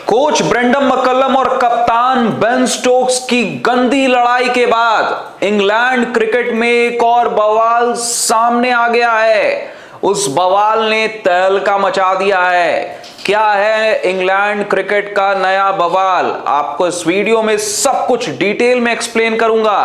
Coach Brendon McCullum और कप्तान Ben Stokes की गंदी लड़ाई के बाद इंग्लैंड क्रिकेट में एक और बवाल सामने आ गया है। उस बवाल ने तहलका मचा दिया है। क्या है इंग्लैंड क्रिकेट का नया बवाल, आपको इस वीडियो में सब कुछ डिटेल में एक्सप्लेन करूंगा।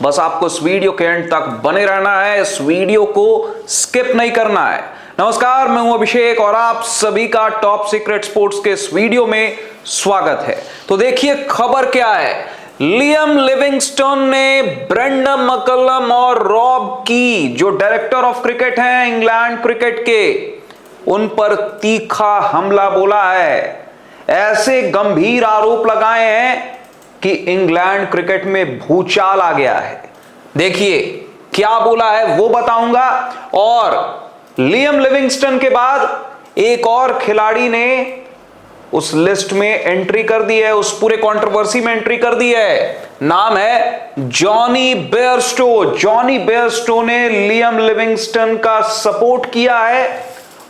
बस आपको इस वीडियो के एंड तक बने रहना है, इस वीडियो को स्किप नहीं करना है। नमस्कार, मैं हूं अभिषेक और आप सभी का टॉप सीक्रेट स्पोर्ट्स के इस वीडियो में स्वागत है। तो देखिए खबर क्या है। लियम लिविंगस्टन ने ब्रेंडन मैकलम और रॉब की, जो डायरेक्टर ऑफ क्रिकेट हैं इंग्लैंड क्रिकेट के, उन पर तीखा हमला बोला है। ऐसे गंभीर आरोप लगाए हैं कि इंग्लैंड क्रिकेट में भूचाल आ गया है। देखिए क्या बोला है वो बताऊंगा। और लियम लिविंगस्टन के बाद एक और खिलाड़ी ने उस लिस्ट में एंट्री कर दी है, उस पूरे कंट्रोवर्सी में एंट्री कर दी है। नाम है जॉनी बेयरस्टो। जॉनी बेयरस्टो ने लियम लिविंगस्टन का सपोर्ट किया है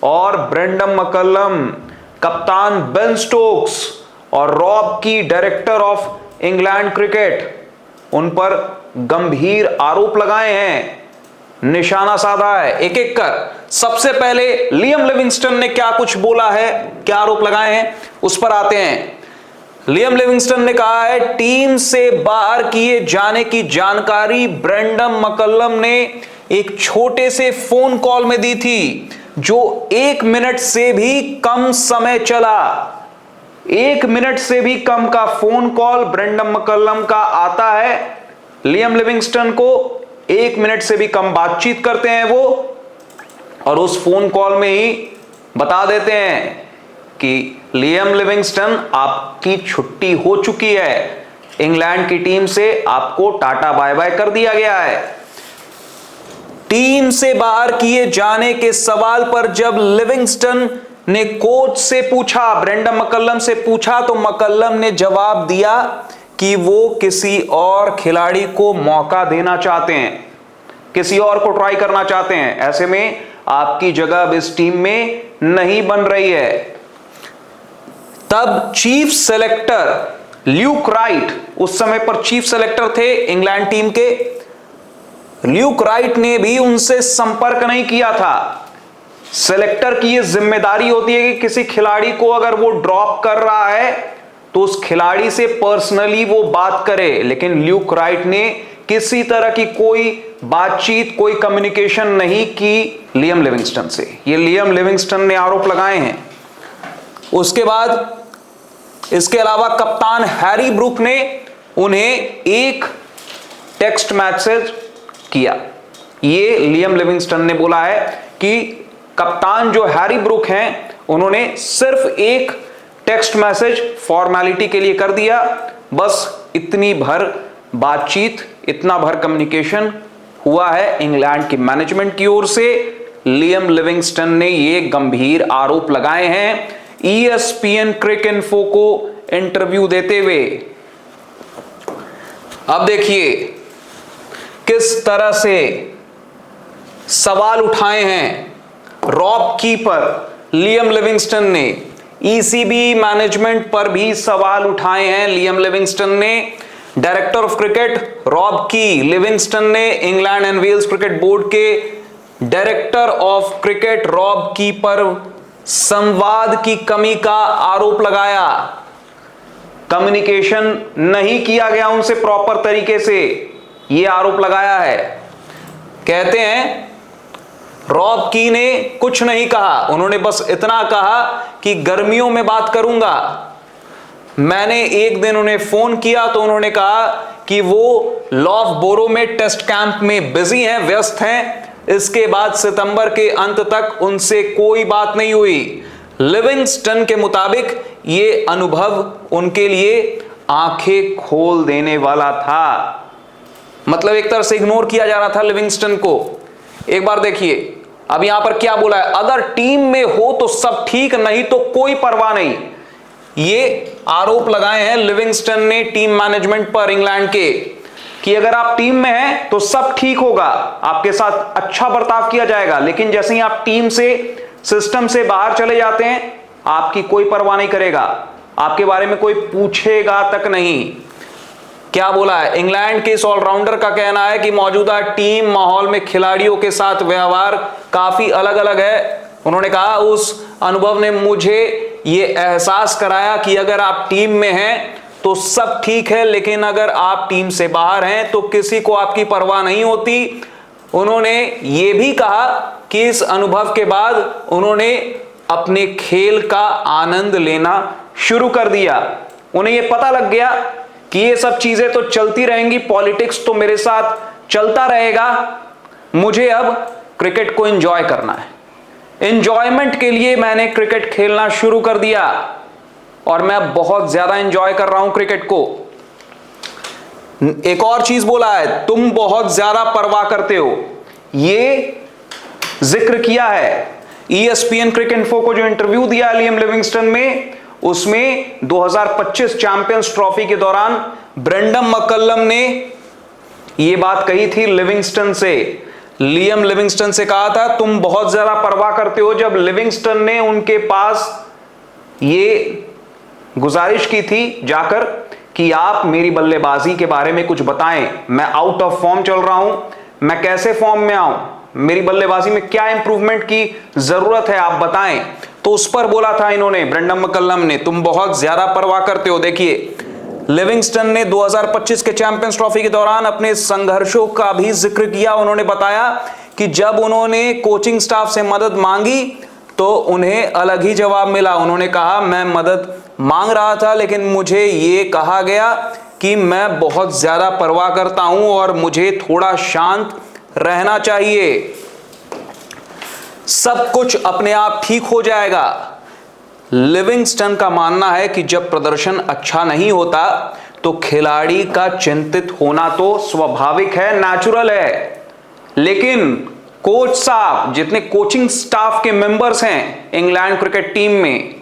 और ब्रेंडन मैकलम, कप्तान बेन स्टोक्स और रॉब की, डायरेक्टर ऑफ इंग्लैंड क्रिकेट, उन पर गंभीर आरोप लगाए हैं, निशाना साधा है एक एक कर। सबसे पहले लियम लिविंगस्टन ने क्या कुछ बोला है, क्या आरोप लगाए हैं, उस पर आते हैं। लियम लिविंगस्टन ने कहा है टीम से बाहर किए जाने की जानकारी ब्रेंडन मैकलम ने एक छोटे से फोन कॉल में दी थी, जो 1 मिनट से भी कम समय चला। 1 मिनट से भी कम का फोन कॉल ब्रेंडन मैकलम का आता है। लियम लिविंगस्टन को 1 मिनट से भी कम बातचीत करते हैं वो, और उस फोन कॉल में ही बता देते हैं कि लियम लिविंगस्टन, आपकी छुट्टी हो चुकी है, इंग्लैंड की टीम से आपको टाटा बाय बाय कर दिया गया है। टीम से बाहर किए जाने के सवाल पर जब लिविंगस्टन ने कोच से पूछा, ब्रेंडन मैकलम से पूछा, तो मैकलम ने जवाब दिया कि वो किसी और खिलाड़ी को मौका देना चाहते हैं, किसी और को ट्राई करना चाहते हैं। ऐसे में आपकी जगह अब इस टीम में नहीं बन रही है। तब चीफ सेलेक्टर ल्यूक राइट, उस समय पर चीफ सेलेक्टर थे इंग्लैंड टीम के, ल्यूक राइट ने भी उनसे संपर्क नहीं किया था। सेलेक्टर की यह जिम्मेदारी होती है कि किसी खिलाड़ी को अगर वो ड्रॉप कर रहा है तो उस खिलाड़ी से पर्सनली वो बात करे, लेकिन ल्यूक राइट ने किसी तरह की कोई बातचीत, कोई कम्युनिकेशन नहीं की लियम लिविंगस्टन से। ये लियम लिविंगस्टन ने आरोप लगाए हैं। उसके बाद इसके अलावा कप्तान हैरी ब्रूक ने उन्हें एक टेक्स्ट मैसेज किया। ये लियम लिविंगस्टन ने बोला है कि कप्तान जो हैरी ब्रूक हैं, उन्होंने सिर्फ एक टेक्स्ट मैसेज फॉर्मेलिटी के लिए कर दिया। बस इतनी भर बातचीत, इतना भर कम्युनिकेशन हुआ है इंग्लैंड की मैनेजमेंट की ओर से। लियम लिविंगस्टन ने ये गंभीर आरोप लगाए हैं ESPN क्रिकइन्फो को इंटरव्यू देते हुए। अब देखिए किस तरह से सवाल उठाए हैं रॉब की पर लियम लिविंगस्टन ने। ECB मैनेजमेंट पर भी सवाल उठाए हैं लियम लिविंगस्टन ने। Director of cricket Rob Key, Livingstone ने England and Wales cricket board के director of cricket Rob Key पर संवाद की कमी का आरोप लगाया। कम्युनिकेशन नहीं किया गया उनसे प्रॉपर तरीके से, यह आरोप लगाया है। कहते हैं रॉब की ने कुछ नहीं कहा, उन्होंने बस इतना कहा कि गर्मियों में बात करूंगा। मैंने एक दिन उन्हें फोन किया तो उन्होंने कहा कि वो लॉफ्टबोरो में टेस्ट कैंप में बिजी हैं, व्यस्त हैं। इसके बाद सितंबर के अंत तक उनसे कोई बात नहीं हुई। लिविंगस्टन के मुताबिक ये अनुभव उनके लिए आंखें खोल देने वाला था। मतलब एक तरह से इग्नोर किया जा रहा था लिविंगस्टन को। एक बार देखिए अब यहां पर क्या बोला है, अगर टीम में हो तो सब ठीक, नहीं तो कोई परवाह नहीं। ये आरोप लगाए हैं लिविंगस्टन ने टीम मैनेजमेंट पर इंग्लैंड के कि अगर आप टीम में हैं तो सब ठीक होगा, आपके साथ अच्छा बर्ताव किया जाएगा, लेकिन जैसे ही आप टीम से, सिस्टम से बाहर चले जाते हैं, आपकी कोई परवाह नहीं करेगा। आपके बारे में कोई पूछेगा तक नहीं। क्या बोला है? इंग्लैंड के इस ऑलराउंडर का कहना है कि मौजूदा टीम माहौल में खिलाड़ियों के साथ व्यवहार काफी अलग अलग है। उन्होंने कहा उस अनुभव ने मुझे ये एहसास कराया कि अगर आप टीम में हैं तो सब ठीक है, लेकिन अगर आप टीम से बाहर हैं तो किसी को आपकी परवाह नहीं होती। उन्होंने ये भी कहा कि इस अनुभव के बाद उन्होंने अपने खेल का आनंद लेना शुरू कर दिया। उन्हें ये पता लग गया कि ये सब चीजें तो चलती रहेंगी, पॉलिटिक्स तो मेरे साथ चलता रहेगा, मुझे अब क्रिकेट को एंजॉय करना है। एंजॉयमेंट के लिए मैंने क्रिकेट खेलना शुरू कर दिया और मैं बहुत ज्यादा एंजॉय कर रहा हूं क्रिकेट को। एक और चीज बोला है, तुम बहुत ज्यादा परवाह करते हो, ये जिक्र किया है। ESPN क्रिकेट इन्फो को जो इंटरव्यू दिया लियम लिविंगस्टन में, उसमें 2025 चैंपियंस ट्रॉफी के दौरान ब्रेंडन मैकलम ने यह बात कही थी लिविंगस्टन से। लियम लिविंगस्टन से कहा था तुम बहुत ज्यादा परवाह करते हो। जब लिविंगस्टन ने उनके पास ये गुजारिश की थी जाकर कि आप मेरी बल्लेबाजी के बारे में कुछ बताएं, मैं आउट ऑफ फॉर्म चल रहा हूं, मैं कैसे फॉर्म में आऊं, मेरी बल्लेबाजी में क्या इंप्रूवमेंट की जरूरत है, आप बताएं। तो उस पर बोला था इन्होंने, ब्रेंडन मैकलम ने, तुम बहुत ज्यादा परवाह करते हो। देखिए लिविंगस्टन ने 2025 के चैंपियंस ट्रॉफी के दौरान अपने संघर्षों का भी जिक्र किया। उन्होंने बताया कि जब उन्होंने कोचिंग स्टाफ से मदद मांगी तो उन्हें अलग ही जवाब मिला। उन्होंने कहा मैं मदद मांग रहा था लेकिन मुझे ये कहा गया कि मैं बहुत ज्यादा परवाह करता हूं और मुझे थोड़ा शांत रहना चाहिए, सब कुछ अपने आप ठीक हो जाएगा। लिविंगस्टन का मानना है कि जब प्रदर्शन अच्छा नहीं होता तो खिलाड़ी का चिंतित होना तो स्वाभाविक है, नेचुरल है, लेकिन कोच साहब, जितने कोचिंग स्टाफ के मेंबर्स हैं इंग्लैंड क्रिकेट टीम में,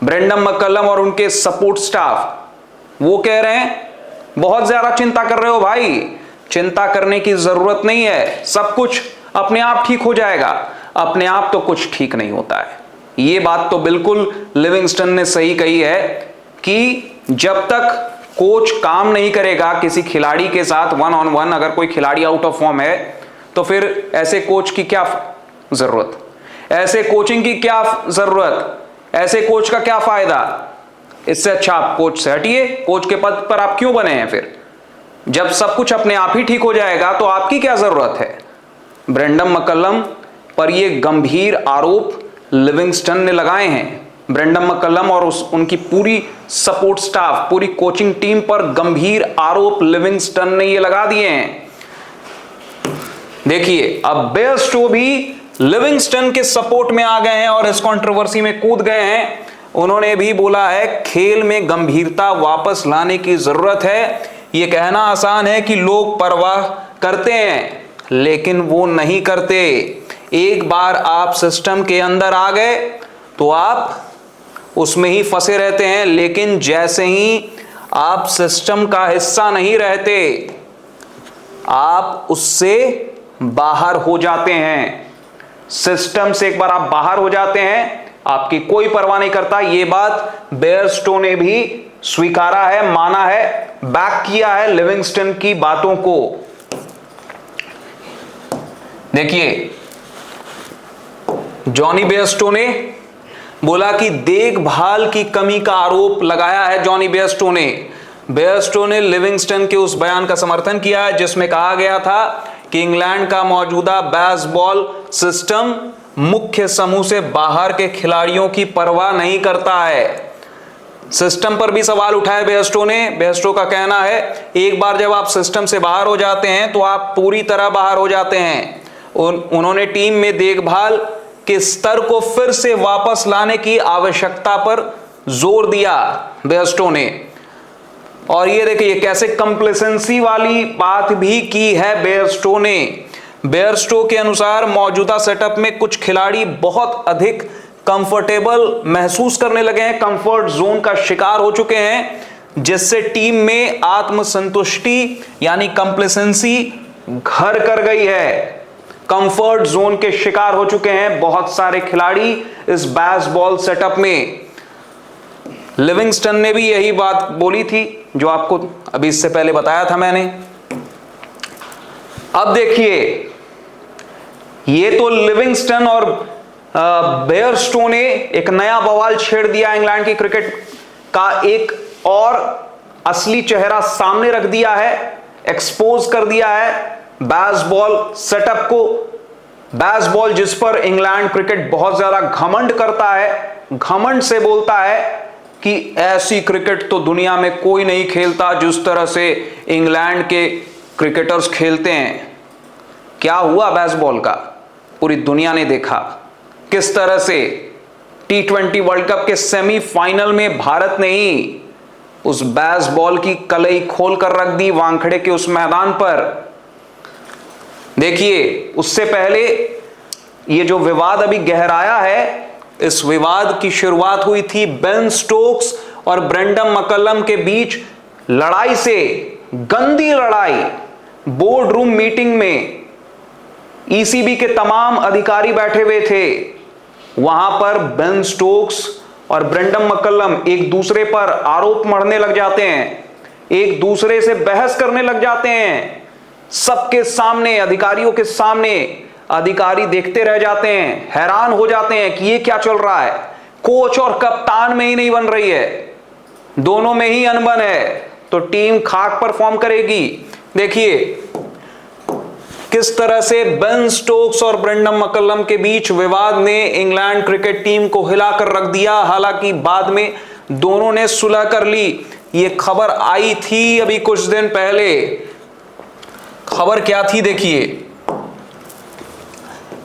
ब्रेंडन मैकलम और उनके सपोर्ट स्टाफ, वो कह रहे हैं बहुत ज्यादा चिंता कर रहे हो भाई, चिंता करने की जरूरत नहीं है, सब कुछ अपने आप ठीक हो जाएगा। अपने आप तो कुछ ठीक नहीं होता है। ये बात तो बिल्कुल लिविंगस्टन ने सही कही है कि जब तक कोच काम नहीं करेगा किसी खिलाड़ी के साथ वन ऑन वन, अगर कोई खिलाड़ी आउट ऑफ फॉर्म है तो फिर ऐसे कोच की क्या जरूरत, ऐसे कोचिंग की क्या जरूरत, ऐसे कोच का क्या फायदा। इससे अच्छा आप कोच से हटिए, कोच के पद पर आप क्यों बने हैं फिर? जब सब कुछ अपने आप ही ठीक हो जाएगा तो आपकी क्या जरूरत है। ब्रेंडन मैकलम पर यह गंभीर आरोप लिविंगस्टन ने लगाए हैं। ब्रेंडन मैकलम और उनकी पूरी सपोर्ट स्टाफ, पूरी कोचिंग टीम पर गंभीर आरोप लिविंगस्टन ने ये लगा दिए हैं। देखिए अब बेयरस्टो भी लिविंगस्टन के सपोर्ट में आ गए हैं और इस कंट्रोवर्सी में कूद गए हैं। उन्होंने भी बोला है खेल में गंभीरता वापस लाने की जरूरत है। यह कहना आसान है कि लोग परवाह करते हैं लेकिन वो नहीं करते। एक बार आप सिस्टम के अंदर आ गए तो आप उसमें ही फंसे रहते हैं, लेकिन जैसे ही आप सिस्टम का हिस्सा नहीं रहते, आप उससे बाहर हो जाते हैं। सिस्टम से एक बार आप बाहर हो जाते हैं, आपकी कोई परवाह नहीं करता। यह बात बेयरस्टो ने भी स्वीकारा है, माना है, बैक किया है लिविंगस्टन की बातों को। देखिए जॉनी बेयरस्टो ने बोला कि देखभाल की कमी का आरोप लगाया है। जॉनी बेयरस्टो ने लिविंगस्टन के उस बयान का समर्थन किया है जिसमें कहा गया था कि इंग्लैंड का मौजूदा बेसबॉल सिस्टम मुख्य समूह से बाहर के खिलाड़ियों की परवाह नहीं करता है। सिस्टम पर भी सवाल उठाया बेयरस्टो ने। बेयरस्टो का कहना है एक बार जब आप सिस्टम से बाहर हो जाते हैं तो आप पूरी तरह बाहर हो जाते हैं। उन्होंने टीम में देखभाल के स्तर को फिर से वापस लाने की आवश्यकता पर जोर दिया बेयरस्टो ने। और ये देखिए कैसे कंप्लेसेंसी वाली बात भी की है बेयरस्टो ने। बेयरस्टो के अनुसार मौजूदा सेटअप में कुछ खिलाड़ी बहुत अधिक कंफर्टेबल महसूस करने लगे हैं, कंफर्ट जोन का शिकार हो चुके हैं, जिससे टीम में आत्मसंतुष्टि यानी कंप्लेसेंसी घर कर गई है। कंफर्ट जोन के शिकार हो चुके हैं बहुत सारे खिलाड़ी इस बेसबॉल सेटअप में। लिविंगस्टन ने भी यही बात बोली थी जो आपको अभी इससे पहले बताया था मैंने। अब देखिए, ये तो लिविंगस्टन और बेयरस्टो ने एक नया बवाल छेड़ दिया, इंग्लैंड की क्रिकेट का एक और असली चेहरा सामने रख दिया है, एक्सपोज कर दिया है बेसबॉल सेटअप को। बेसबॉल जिस पर इंग्लैंड क्रिकेट बहुत ज्यादा घमंड करता है, घमंड से बोलता है कि ऐसी क्रिकेट तो दुनिया में कोई नहीं खेलता जिस तरह से इंग्लैंड के क्रिकेटर्स खेलते हैं। क्या हुआ बेसबॉल का, पूरी दुनिया ने देखा किस तरह से T20 वर्ल्ड कप के सेमीफाइनल में भारत ने ही उस बेसबॉल की कलई खोल कर रख दी वानखेड़े के उस मैदान पर। देखिए, उससे पहले ये जो विवाद अभी गहराया है, इस विवाद की शुरुआत हुई थी बेन स्टोक्स और ब्रेंडन मैकलम के बीच लड़ाई से। गंदी लड़ाई, बोर्ड रूम मीटिंग में ECB के तमाम अधिकारी बैठे हुए थे। वहां पर बेन स्टोक्स और ब्रेंडन मैकलम एक दूसरे पर आरोप मढ़ने लग जाते हैं, एक दूसरे से बहस करने लग जाते हैं, सबके सामने, अधिकारियों के सामने। अधिकारी देखते रह जाते हैं, हैरान हो जाते हैं कि ये क्या चल रहा है। कोच और कप्तान में ही नहीं बन रही है, दोनों में ही अनबन है, तो टीम खाक परफॉर्म करेगी। देखिए किस तरह से बेन स्टोक्स और ब्रेंडन मैकलम के बीच विवाद ने इंग्लैंड क्रिकेट टीम को हिलाकर रख दिया। हालांकि बाद में दोनों ने सुलह कर ली। ये खबर आई थी अभी कुछ दिन पहले। खबर क्या थी, देखिए,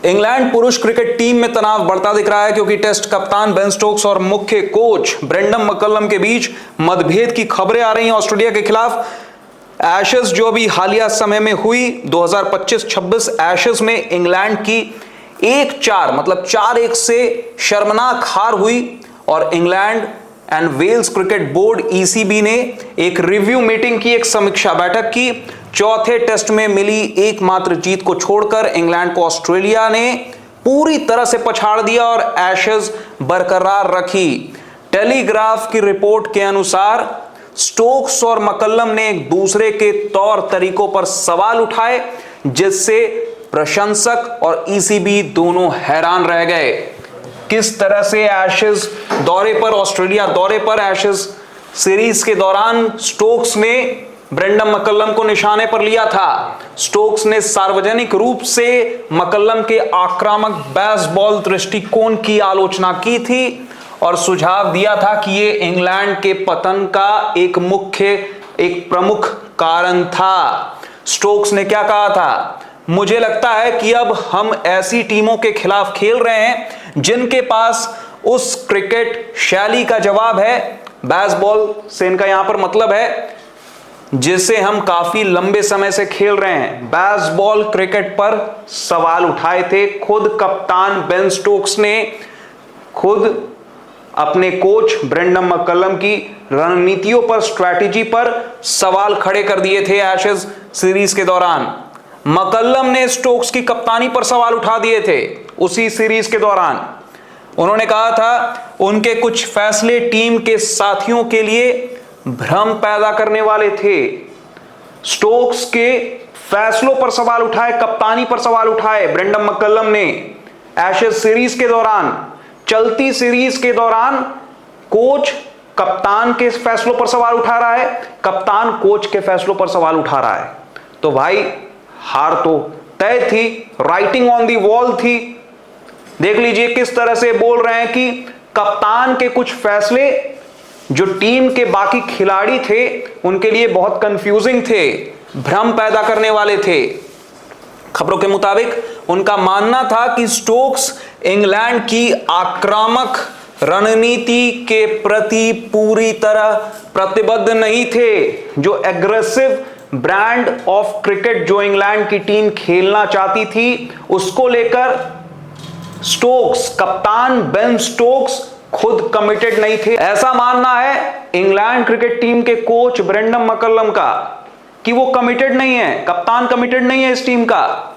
इंग्लैंड पुरुष क्रिकेट टीम में तनाव बढ़ता दिख रहा है क्योंकि टेस्ट कप्तान बेन स्टोक्स और मुख्य कोच ब्रेंडन मैकलम के बीच मतभेद की खबरें आ रही हैं ऑस्ट्रेलिया के खिलाफ। एशेज जो अभी हालिया समय में हुई 2025-26 एशेज में इंग्लैंड की 1-4 मतलब 4-1 से शर्मनाक हार हुई और England and Wales cricket board ECB ने एक रिव्यू मीटिंग की, एक समीक्षा बैठक की। चौथे टेस्ट में मिली एकमात्र जीत को छोड़कर इंग्लैंड को ऑस्ट्रेलिया ने पूरी तरह से पछाड़ दिया और एशेज बरकरार रखी। टेलीग्राफ की रिपोर्ट के अनुसार स्टोक्स और मैकलम ने एक दूसरे के तौर तरीकों पर सवाल उठाए, जिससे प्रशंसक और ECB दोनों हैरान रह गए। किस तरह से एशेज दौरे पर, ऑस्ट्रेलिया दौरे पर एशेज सीरीज के दौरान स्टोक्स ने ब्रेंडन मैकलम को निशाने पर लिया था। स्टोक्स ने सार्वजनिक रूप से मैकलम के आक्रामक बेसबॉल दृष्टिकोण की आलोचना की थी और सुझाव दिया था कि ये इंग्लैंड के पतन का एक प्रमुख कारण था। स्टोक्स ने क्या कहा था, मुझे लगता है कि अब हम ऐसी टीमों के खिलाफ खेल रहे हैं जिनके पास उस क्रिकेट शैली का जवाब है, बेसबॉल से इनका यहां पर मतलब है, जिसे हम काफी लंबे समय से खेल रहे हैं। बेसबॉल क्रिकेट पर सवाल उठाए थे। खुद कप्तान बेन स्टोक्स ने खुद अपने कोच ब्रेंडन मैकलम की रणनीतियों पर, स्ट्रैटेजी पर सवाल खड़े कर दिए थे एशेज सीरीज के दौरान। मैकलम ने स्टोक्स की कप्तानी पर सवाल उठा दिए थे उसी सीरीज के दौरान। उन्होंने कहा था उनके कुछ फैसले टीम के साथियों के लिए भ्रम पैदा करने वाले थे। स्टोक्स के फैसलों पर सवाल उठाए, कप्तानी पर सवाल उठाए ब्रेंडन मैकलम ने एशेज सीरीज के दौरान। चलती सीरीज के दौरान कोच कप्तान के फैसलों पर सवाल उठा रहा है, कप्तान कोच के फैसलों पर सवाल उठा रहा है, तो भाई हार तो तय थी, राइटिंग ऑन दी वॉल थी। देख लीजिए किस तरह से बोल रहे हैं कि कप्तान के कुछ फैसले जो टीम के बाकी खिलाड़ी थे उनके लिए बहुत कंफ्यूजिंग थे, भ्रम पैदा करने वाले थे। खबरों के मुताबिक उनका मानना था कि स्टोक्स इंग्लैंड की आक्रामक रणनीति के प्रति पूरी तरह प्रतिबद्ध नहीं थे। जो एग्रेसिव ब्रांड ऑफ क्रिकेट जो इंग्लैंड की टीम खेलना चाहती थी, उसको लेकर स्टोक्स, कप्तान बेन स्टोक्स खुद कमिटेड नहीं थे। ऐसा मानना है इंग्लैंड क्रिकेट टीम के कोच ब्रेंडन मैकलम का कि वो कमिटेड नहीं है, कप्तान कमिटेड नहीं है इस टीम का,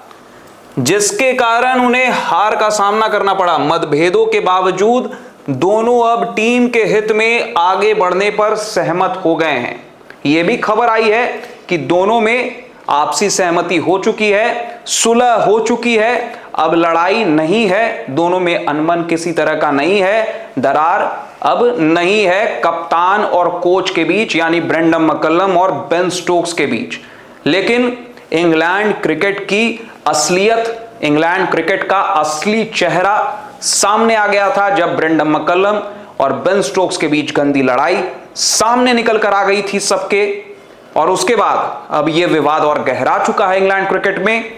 जिसके कारण उन्हें हार का सामना करना पड़ा। मतभेदों के बावजूद दोनों अब टीम के हित में आगे बढ़ने पर सहमत हो गए हैं। यह भी खबर आई है कि दोनों में आपसी सहमति हो चुकी है, सुलह हो चुकी है, अब लड़ाई नहीं है, दोनों में अनबन किसी तरह का नहीं है, दरार अब नहीं है कप्तान और कोच के बीच यानी ब्रेंडन मैकलम और बेन स्टोक्स के बीच। लेकिन इंग्लैंड क्रिकेट की असलियत, इंग्लैंड क्रिकेट का असली चेहरा सामने आ गया था जब ब्रेंडन मैकलम और बेन स्टोक्स के बीच गंदी लड़ाई सामने निकल कर आ गई थी सबके। और उसके बाद अब यह विवाद और गहरा चुका है इंग्लैंड क्रिकेट में,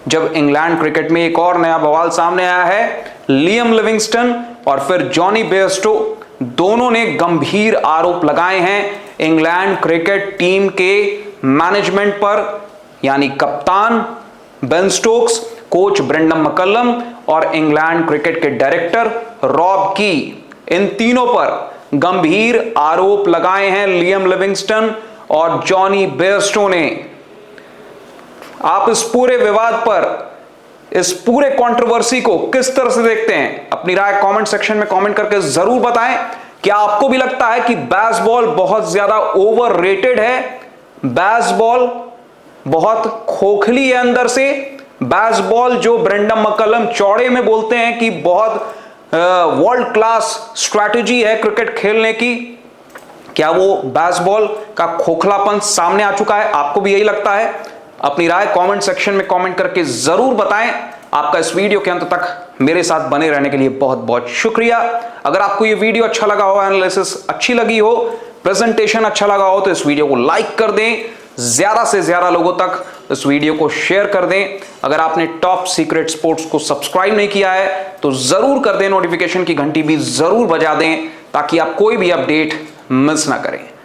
जब इंग्लैंड क्रिकेट में एक और नया बवाल सामने आया है। लियम लिविंगस्टन और फिर जॉनी बेयरस्टो दोनों ने गंभीर आरोप लगाए हैं इंग्लैंड क्रिकेट टीम के मैनेजमेंट पर, यानी कप्तान Ben Stokes, coach Brendon McCullum और इंग्लैंड क्रिकेट के डायरेक्टर रॉब की, इन तीनों पर गंभीर आरोप लगाए हैं लियम लिविंगस्टन और जॉनी बेयरस्टो ने। आप इस पूरे विवाद पर, इस पूरे कंट्रोवर्सी को किस तरह से देखते हैं? अपनी राय कमेंट सेक्शन में कमेंट करके जरूर बताएं। क्या आपको भी लगता है कि बेसबॉल बहुत ज्यादा ओवररेटेड है? बेसबॉल बहुत खोखली है अंदर से? बेसबॉल जो ब्रेंडन मैकलम चौड़े में बोलते हैं कि बहुत वर्ल्ड क्लास स्ट्रैटेजी है क्रिकेट खेलने की, क्या वो बेसबॉल का खोखलापन सामने आ चुका है? आपको भी यही लगता है? अपनी राय कमेंट सेक्शन में कमेंट करके जरूर बताएं। आपका इस वीडियो के अंत तक मेरे साथ बने रहने के लिए बहुत बहुत शुक्रिया। अगर आपको ये वीडियो अच्छा लगा हो, एनालिसिस अच्छी लगी हो, प्रेजेंटेशन अच्छा लगा हो, तो इस वीडियो को लाइक कर दें, ज्यादा से ज्यादा लोगों तक इस वीडियो को शेयर कर दें। अगर आपने टॉप सीक्रेट स्पोर्ट्स को सब्सक्राइब नहीं किया है तो जरूर कर दें, नोटिफिकेशन की घंटी भी जरूर बजा दें ताकि आप कोई भी अपडेट मिस ना करें।